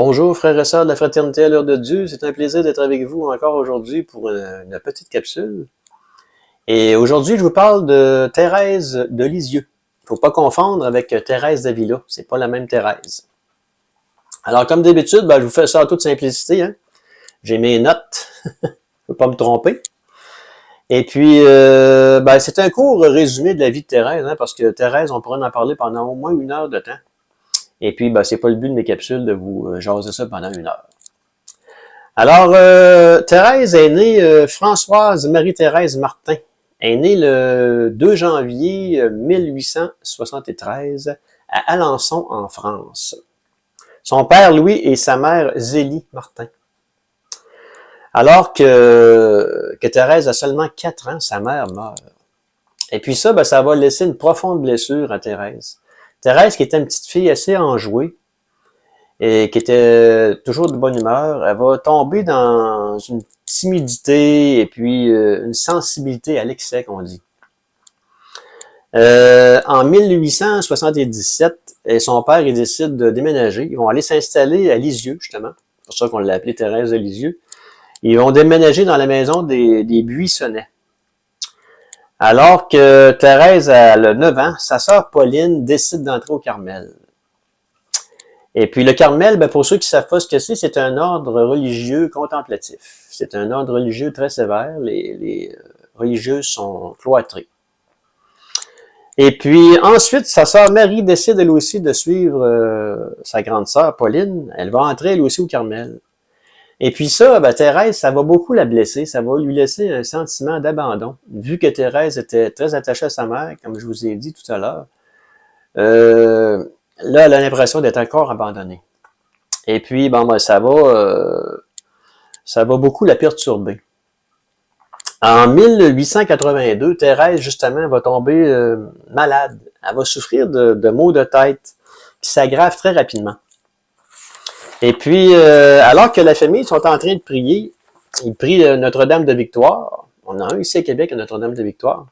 Bonjour frères et sœurs de la Fraternité à l'heure de Dieu, c'est un plaisir d'être avec vous encore aujourd'hui pour une petite capsule. Et aujourd'hui, je vous parle de Thérèse de Lisieux. Il ne faut pas confondre avec Thérèse d'Avila, c'est pas la même Thérèse. Alors comme d'habitude, je vous fais ça en toute simplicité. J'ai mes notes, je ne peux pas me tromper. Et puis, c'est un court résumé de la vie de Thérèse, parce que Thérèse, on pourrait en parler pendant au moins 1 heure de temps. Et puis, c'est pas le but de mes capsules de vous jaser ça pendant 1 heure. Alors, Thérèse est née, Françoise Marie-Thérèse Martin, est née le 2 janvier 1873 à Alençon, en France. Son père, Louis, et sa mère, Zélie Martin. Alors que Thérèse a seulement 4 ans, sa mère meurt. Et puis ça va laisser une profonde blessure à Thérèse. Thérèse, qui était une petite fille assez enjouée, et qui était toujours de bonne humeur, elle va tomber dans une timidité et puis une sensibilité à l'excès, qu'on dit. En 1877, son père il décide de déménager. Ils vont aller s'installer à Lisieux, justement. C'est pour ça qu'on l'a appelée Thérèse de Lisieux. Ils vont déménager dans la maison des Buissonnets. Alors que Thérèse a 9 ans, sa sœur Pauline décide d'entrer au Carmel. Et puis le Carmel, pour ceux qui ne savent pas ce que c'est un ordre religieux contemplatif. C'est un ordre religieux très sévère. Les religieuses sont cloîtrées. Et puis ensuite, sa sœur Marie décide elle aussi de suivre sa grande sœur Pauline. Elle va entrer elle aussi au Carmel. Et puis ça, Thérèse, ça va beaucoup la blesser. Ça va lui laisser un sentiment d'abandon. Vu que Thérèse était très attachée à sa mère, comme je vous ai dit tout à l'heure, là, elle a l'impression d'être encore abandonnée. Et puis, ça va beaucoup la perturber. En 1882, Thérèse, justement, va tomber malade. Elle va souffrir de maux de tête qui s'aggravent très rapidement. Et puis, alors que la famille sont en train de prier, ils prient Notre-Dame de Victoire. On a un ici à Québec, à Notre-Dame de Victoire.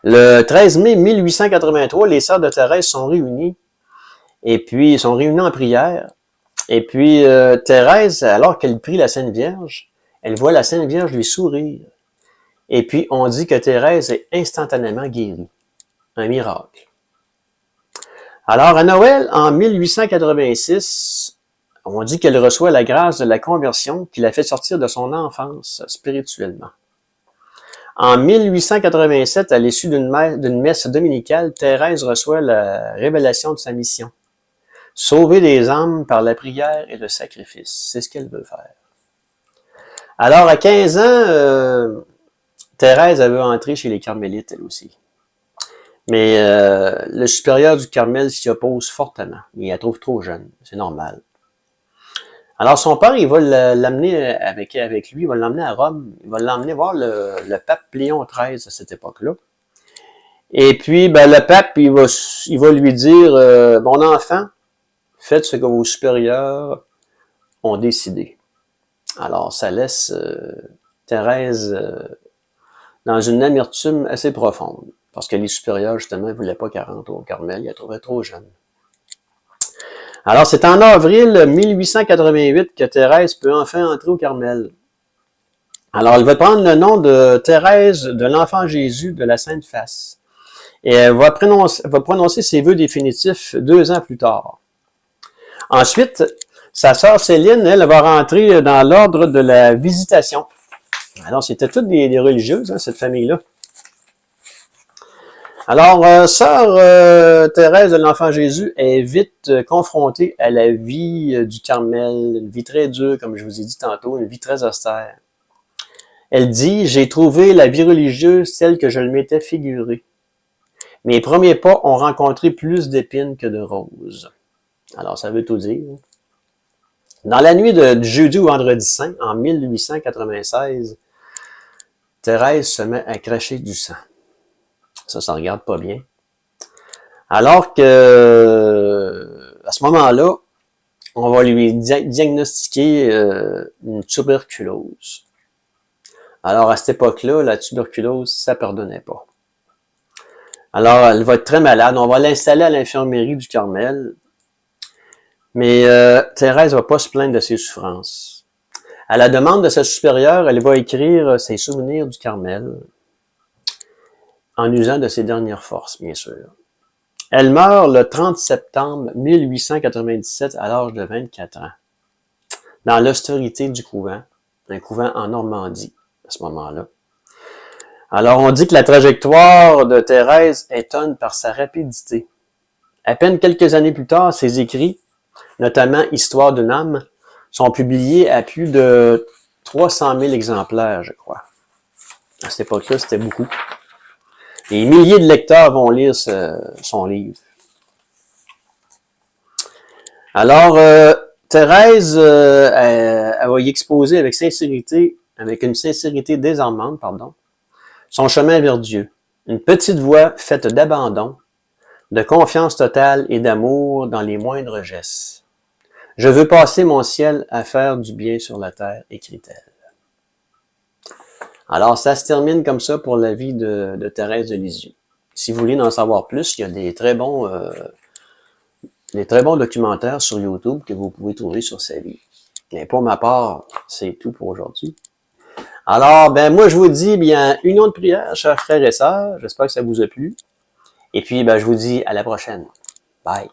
Le 13 mai 1883, les sœurs de Thérèse sont réunies. Et puis, ils sont réunis en prière. Et puis, Thérèse, alors qu'elle prie la Sainte Vierge, elle voit la Sainte Vierge lui sourire. Et puis, on dit que Thérèse est instantanément guérie. Un miracle. Alors, à Noël, en 1886, on dit qu'elle reçoit la grâce de la conversion qui la fait sortir de son enfance spirituellement. En 1887, à l'issue d'une messe dominicale, Thérèse reçoit la révélation de sa mission. Sauver les âmes par la prière et le sacrifice. C'est ce qu'elle veut faire. Alors, à 15 ans, Thérèse veut entrer chez les Carmélites, elle aussi. Mais le supérieur du Carmel s'y oppose fortement. Il la trouve trop jeune. C'est normal. Alors, son père, il va l'amener avec lui, il va l'emmener à Rome. Il va l'emmener voir le pape Léon XIII à cette époque-là. Et puis, le pape, il va lui dire, mon enfant, faites ce que vos supérieurs ont décidé. Alors, ça laisse Thérèse dans une amertume assez profonde. Parce que les supérieurs, justement, ne voulaient pas qu'elle rentre au Carmel, ils la trouvaient trop jeune. Alors, c'est en avril 1888 que Thérèse peut enfin entrer au Carmel. Alors, elle va prendre le nom de Thérèse de l'Enfant Jésus de la Sainte Face. Et elle va prononcer ses vœux définitifs 2 ans plus tard. Ensuite, sa sœur Céline, elle va rentrer dans l'ordre de la Visitation. Alors, c'était toutes des religieuses, cette famille-là. Alors, sœur Thérèse de l'Enfant Jésus est vite confrontée à la vie du Carmel, une vie très dure, comme je vous ai dit tantôt, une vie très austère. Elle dit, j'ai trouvé la vie religieuse telle que je le m'étais figurée. Mes premiers pas ont rencontré plus d'épines que de roses. Alors, ça veut tout dire. Dans la nuit du jeudi au vendredi saint, en 1896, Thérèse se met à cracher du sang. Ça regarde pas bien. Alors que, à ce moment-là, on va lui diagnostiquer une tuberculose. Alors, à cette époque-là, la tuberculose, ça pardonnait pas. Alors, elle va être très malade. On va l'installer à l'infirmerie du Carmel. Mais Thérèse va pas se plaindre de ses souffrances. À la demande de sa supérieure, elle va écrire ses souvenirs du Carmel, en usant de ses dernières forces, bien sûr. Elle meurt le 30 septembre 1897 à l'âge de 24 ans, dans l'austérité du couvent, un couvent en Normandie à ce moment-là. Alors, on dit que la trajectoire de Thérèse étonne par sa rapidité. À peine quelques années plus tard, ses écrits, notamment Histoire d'une âme, sont publiés à plus de 300 000 exemplaires, je crois. À cette époque-là, c'était beaucoup. Des milliers de lecteurs vont lire son livre. Alors, Thérèse, elle va y exposer avec une sincérité désarmante, son chemin vers Dieu. Une petite voix faite d'abandon, de confiance totale et d'amour dans les moindres gestes. Je veux passer mon ciel à faire du bien sur la terre, écrit-elle. Alors, ça se termine comme ça pour la vie de Thérèse de Lisieux. Si vous voulez en savoir plus, il y a des très bons documentaires sur YouTube que vous pouvez trouver sur sa vie. Mais pour ma part, c'est tout pour aujourd'hui. Alors, moi, je vous dis, union de prière, chers frères et sœurs. J'espère que ça vous a plu. Et puis, je vous dis à la prochaine. Bye.